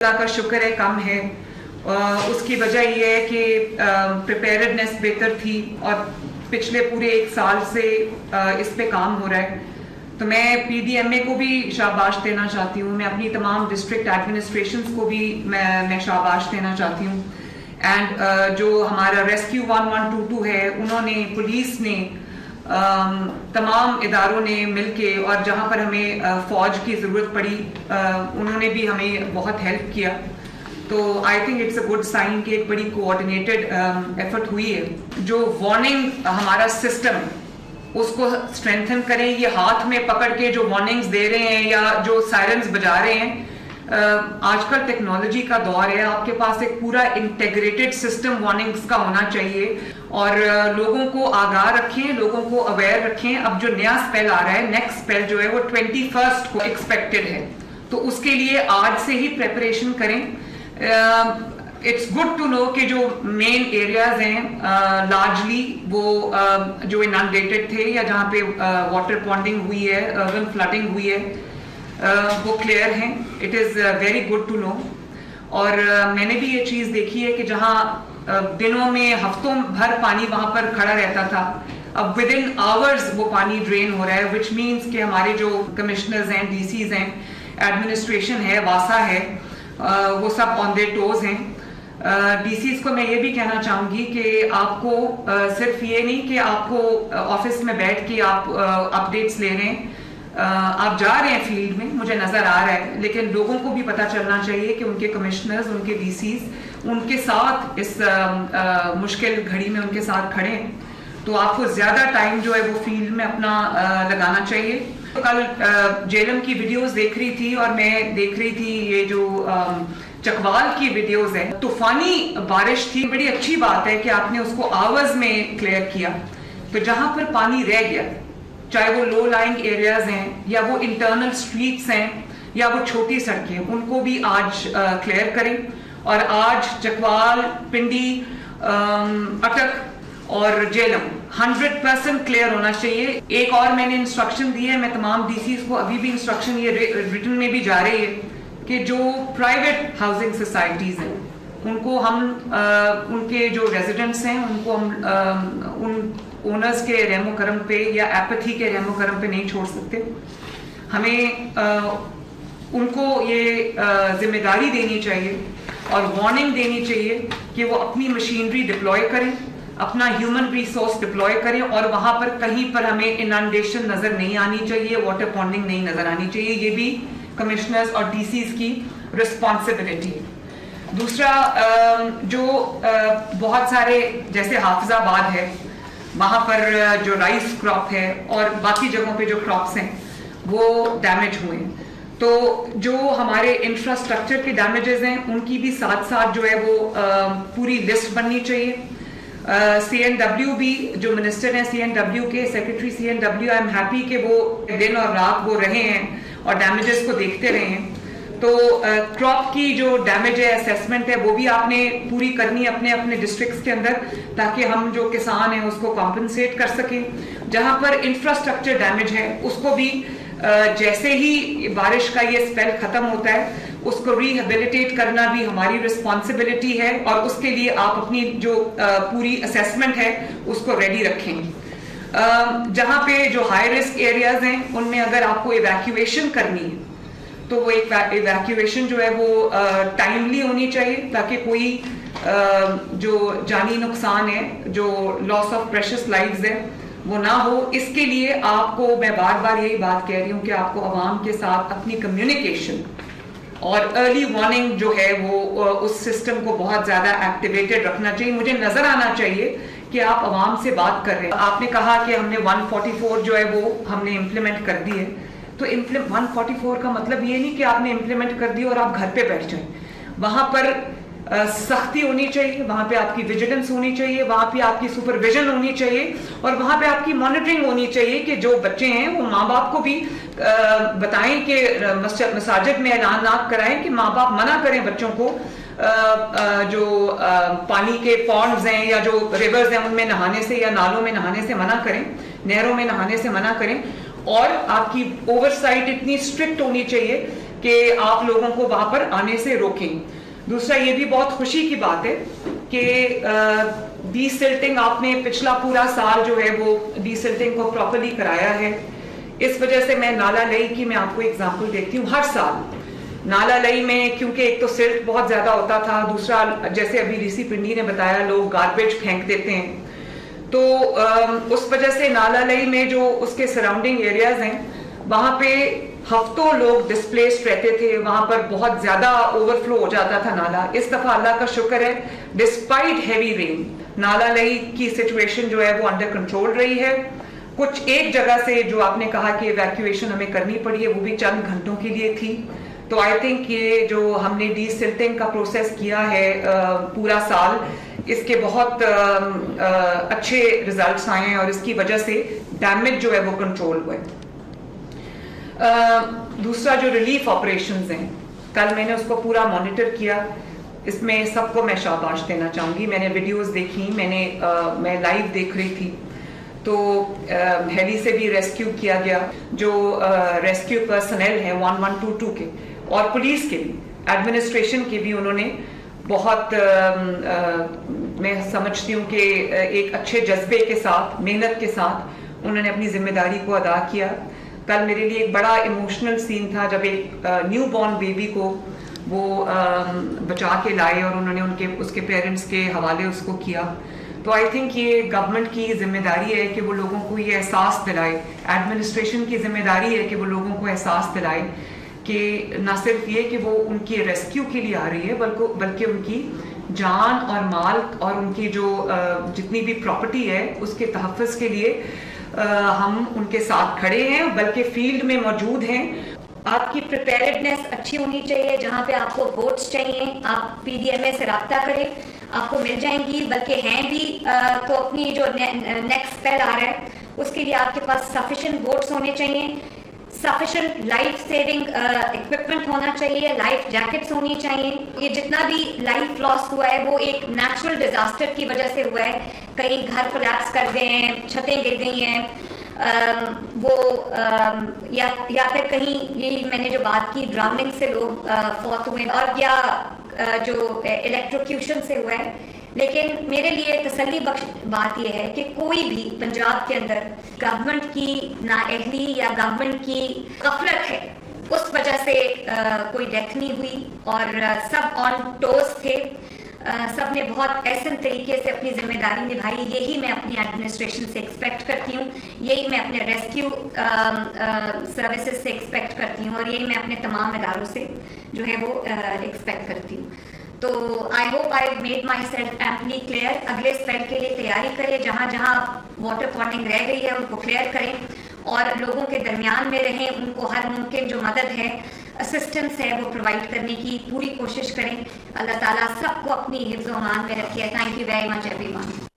अल्लाह का शुक्र है कम है। उसकी वजह ये है कि प्रिपेयर्डनेस बेहतर थी और पिछले पूरे 1 साल से इस पे काम हो रहा है। तो मैं PDMA को भी शाबाश देना चाहती हूँ, मैं अपनी तमाम डिस्ट्रिक्ट एडमिनिस्ट्रेशंस को भी मैं शाबाश देना चाहती हूँ। एंड जो हमारा रेस्क्यू 1122 है, उन्होंने, पुलिस ने, तमाम इदारों ने मिलके, और जहाँ पर हमें फ़ौज की ज़रूरत पड़ी उन्होंने भी हमें बहुत हेल्प किया। तो I think it's a good sign कि एक बड़ी कोऑर्डिनेटेड एफर्ट हुई है। जो वार्निंग हमारा सिस्टम उसको स्ट्रेंथन करें, ये हाथ में पकड़ के जो वार्निंग्स दे रहे हैं या जो सायरन्स बजा रहे हैं, आजकल टेक्नोलॉजी का दौर है, आपके पास एक पूरा इंटीग्रेटेड सिस्टम वार्निंग्स का होना चाहिए और लोगों को आगाह रखें, लोगों को अवेयर रखें। अब जो नया स्पेल आ रहा है, नेक्स्ट स्पेल जो है वो 21 को एक्सपेक्टेड है, तो उसके लिए आज से ही प्रेपरेशन करें। इट्स गुड टू नो कि जो मेन एरियाज हैं लार्जली वो जो इनंडेटेड थे या जहाँ पे वाटर पॉन्डिंग हुई है, अर्बन फ्लडिंग हुई है, वो क्लियर हैं। It is very good to know. और मैंने भी ये चीज़ देखी है कि जहाँ दिनों में हफ्तों भर पानी वहाँ पर खड़ा रहता था, अब विद इन आवर्स वो पानी ड्रेन हो रहा है, विच मीन्स कि हमारे जो कमिश्नर्स हैं, DCs हैं, एडमिनिस्ट्रेशन है, वासा है, वो सब ऑन देयर टोज हैं। DCs को मैं ये भी कहना चाहूँगी कि आपको सिर्फ ये नहीं कि आपको ऑफिस में बैठ के आप अपडेट्स ले रहे हैं, आप जा रहे हैं फील्ड में, मुझे नज़र आ रहा है, लेकिन लोगों को भी पता चलना चाहिए कि उनके कमिश्नर्स, उनके DCs उनके साथ इस मुश्किल घड़ी में उनके साथ खड़े हैं। तो आपको ज़्यादा टाइम जो है वो फील्ड में अपना लगाना चाहिए। तो कल जेलम की वीडियोस देख रही थी और मैं देख रही थी ये जो चकवाल की वीडियोस है, तूफानी बारिश थी। बड़ी अच्छी बात है कि आपने उसको आवर्स में क्लियर किया। तो जहाँ पर पानी रह गया, चाहे वो लो लाइंग एरियाज हैं या वो इंटरनल स्ट्रीट्स हैं या वो छोटी सड़कें, उनको भी आज क्लियर करें। और आज चकवाल, पिंडी, अटक और जेलम 100% क्लियर होना चाहिए। एक और मैंने इंस्ट्रक्शन दी है, मैं तमाम DCs को अभी भी इंस्ट्रक्शन ये रिटन में भी जा रही है कि जो प्राइवेट हाउसिंग सोसाइटीज हैं उनको हम उनके जो रेजिडेंट्स हैं उनको हम उन ओनर्स के रहमो करम पे या एपैथी के रहमो करम पे नहीं छोड़ सकते। हमें उनको ये जिम्मेदारी देनी चाहिए और वार्निंग देनी चाहिए कि वो अपनी मशीनरी डिप्लॉय करें, अपना ह्यूमन रिसोर्स डिप्लॉय करें, और वहाँ पर कहीं पर हमें इनंडेशन नज़र नहीं आनी चाहिए, वाटर पॉन्डिंग नहीं नज़र आनी चाहिए। ये भी कमिश्नर्स और DCs की रिस्पॉन्सिबिलिटी है। दूसरा, जो बहुत सारे जैसे हाफिजाबाद है, वहाँ पर जो राइस क्रॉप है और बाकी जगहों पे जो क्रॉप्स हैं वो डैमेज हुए हैं। तो जो हमारे इंफ्रास्ट्रक्चर के डैमेजेस हैं उनकी भी साथ साथ जो है वो पूरी लिस्ट बननी चाहिए। CNW भी, जो मिनिस्टर हैं CNW के, secretary CNW, I am happy कि वो दिन और रात वो रहे हैं और डैमेजेस को देखते रहे हैं। तो क्रॉप की जो डैमेज है, असेसमेंट है, वो भी आपने पूरी करनी है अपने अपने डिस्ट्रिक्ट्स के अंदर, ताकि हम जो किसान हैं उसको कॉम्पनसेट कर सकें। जहाँ पर इंफ्रास्ट्रक्चर डैमेज है उसको भी जैसे ही बारिश का ये स्पेल खत्म होता है उसको रिहेबिलिटेट करना भी हमारी रिस्पॉन्सिबिलिटी है, और उसके लिए आप अपनी जो पूरी असेसमेंट है उसको रेडी रखें। जहाँ पे जो हाई रिस्क एरियाज हैं उनमें अगर आपको इवैक्यूएशन करनी है तो वो एक इवैक्यूएशन जो है वो टाइमली होनी चाहिए, ताकि कोई जो जानी नुकसान है, जो लॉस ऑफ प्रेशियस लाइव्स है, वो ना हो। इसके लिए आपको मैं बार बार यही बात कह रही हूँ कि आपको आवाम के साथ अपनी कम्युनिकेशन और अर्ली वार्निंग जो है वो उस सिस्टम को बहुत ज़्यादा एक्टिवेटेड रखना चाहिए। मुझे नज़र आना चाहिए कि आप आवाम से बात कर रहे हैं। आपने कहा कि हमने 144 जो है वो हमने इम्प्लीमेंट कर दी है, तो 144 का मतलब ये नहीं कि आपने इम्प्लीमेंट कर दी और आप घर पे बैठ जाएं। वहाँ पर सख्ती होनी चाहिए, वहाँ पे आपकी विजिलेंस होनी चाहिए, वहाँ पे आपकी सुपरविजन होनी चाहिए, और वहाँ पे आपकी मॉनिटरिंग होनी चाहिए कि जो बच्चे हैं वो माँ बाप को भी बताएं कि मसाजिद में ऐलानात कराएं कि माँ बाप मना करें बच्चों को जो पानी के पॉन्ड्स हैं या जो रिवर्स हैं उनमें नहाने से या नालों में नहाने से मना करें, नहरों में नहाने से मना करें। और आपकी ओवरसाइट इतनी स्ट्रिक्ट होनी चाहिए کہ آپ لوگوں کو وہاں پر آنے سے روکیں. دوسرا یہ بھی بہت خوشی کی بات ہے کہ ڈی سلٹنگ آپ نے پچھلا پورا سال جو ہے وہ ڈی سلٹنگ کو پراپرلی کرایا ہے. اس وجہ سے میں نالا لئی کی میں آپ کو ایگزامپل دیکھتی ہوں. ہر سال نالا لئی میں کیونکہ ایک تو سلٹ بہت زیادہ ہوتا تھا, دوسرا جیسے ابھی ڈی سی پنڈی نے بتایا لوگ گاربیج پھینک دیتے ہیں, تو اس وجہ سے نالا لئی میں جو اس کے سراؤنڈنگ ایریاز ہیں وہاں پہ ہفتوں لوگ ڈسپلیسڈ رہتے تھے, وہاں پر بہت زیادہ اوور فلو ہو جاتا تھا نالا. اس دفعہ اللہ کا شکر ہے ڈسپائٹ ہیوی رین نالا لئی کی سچویشن جو ہے وہ انڈر کنٹرول رہی ہے. کچھ ایک جگہ سے جو آپ نے کہا کہ ایویکویشن ہمیں کرنی پڑی ہے وہ بھی چند گھنٹوں کے لیے تھی. تو آئی تھنک یہ جو ہم نے ڈی سلٹنگ کا پروسیس کیا ہے پورا سال, اس کے بہت اچھے ریزلٹس آئے ہیں اور اس کی وجہ سے ڈیمیج جو ہے وہ کنٹرول ہوئے. دوسرا جو ریلیف آپریشنز ہیں, کل میں نے اس کو پورا مانیٹر کیا. اس میں سب کو میں شاباش دینا چاہوں گی. میں نے ویڈیوز دیکھی, میں لائیو دیکھ رہی تھی. تو ہیلی سے بھی ریسکیو کیا گیا, جو ریسکیو پرسنل ہیں 1122 کے اور پولیس کے بھی, ایڈمنسٹریشن کے بھی, انہوں نے بہت میں سمجھتی ہوں کہ ایک اچھے جذبے کے ساتھ, محنت کے ساتھ انہوں نے اپنی ذمہ داری کو ادا کیا. کل میرے لیے ایک بڑا ایموشنل سین تھا جب ایک نیو بورن بیبی کو وہ بچا کے لائے اور انہوں نے اس کے پیرنٹس کے حوالے اس کو کیا. تو آئی تھنک یہ گورنمنٹ کی ذمہ داری ہے کہ وہ لوگوں کو یہ احساس دلائے, ایڈمنسٹریشن کی ذمہ داری ہے کہ وہ لوگوں کو احساس دلائے کہ نہ صرف یہ کہ وہ ان کی ریسکیو کے لیے آ رہی ہے بلکہ ان کی جان اور مال اور ان کی جو جتنی بھی پراپرٹی ہے اس کے تحفظ کے لیے ہم ان کے ساتھ کھڑے ہیں, بلکہ فیلڈ میں موجود ہیں. آپ کی پریپیئرڈنیس اچھی ہونی چاہیے. جہاں پہ آپ کو ووٹس چاہیے آپ پی ڈی ایم اے سے رابطہ کریں, آپ کو مل جائیں گی. بلکہ ہیں بھی تو اپنی جو نیکسٹ اسپیل آ رہا ہے اس کے لیے آپ کے پاس سفیشینٹ ووٹس ہونے چاہیے, سفیشینٹ لائف سیونگ اکوپمنٹ ہونا چاہیے, لائف جیکٹس ہونی چاہیے. یہ جتنا بھی لائف لاس ہوا ہے وہ ایک نیچرل ڈیزاسٹر کی وجہ سے ہوا ہے. کئی گھر کولیپس کر گئے ہیں, چھتیں گر گئی ہیں, وہ یا پھر کہیں یہی میں نے جو بات کی ڈراؤننگ سے لوگ فوت ہوئے, اور یا جو الیکٹروکیوشن سے ہوا ہے. لیکن میرے لیے تسلی بخش بات یہ ہے کہ کوئی بھی پنجاب کے اندر گورنمنٹ کی نااہلی یا گورنمنٹ کی غفلت ہے اس وجہ سے کوئی ڈیتھ نہیں ہوئی, اور سب آن ٹوز تھے. سب نے بہت احسن طریقے سے اپنی ذمہ داری نبھائی. یہی میں اپنی ایڈمنسٹریشن سے ایکسپیکٹ کرتی ہوں, یہی میں اپنے ریسکیو سروسز سے ایکسپیکٹ کرتی ہوں, اور یہی میں اپنے تمام اداروں سے جو ہے وہ ایکسپیکٹ کرتی ہوں. تو I hope I made myself amply clear. اگلے اسپیل کے لیے تیاری کریں, جہاں جہاں واٹر پونڈنگ رہ گئی ہے ان کو کلیئر کریں, اور لوگوں کے درمیان میں رہیں, ان کو ہر ممکن جو مدد ہے اسسٹنس ہے وہ پرووائڈ کرنے کی پوری کوشش کریں. اللہ تعالیٰ سب کو اپنی حفظ و امان میں رکھے. Thank you very much every one.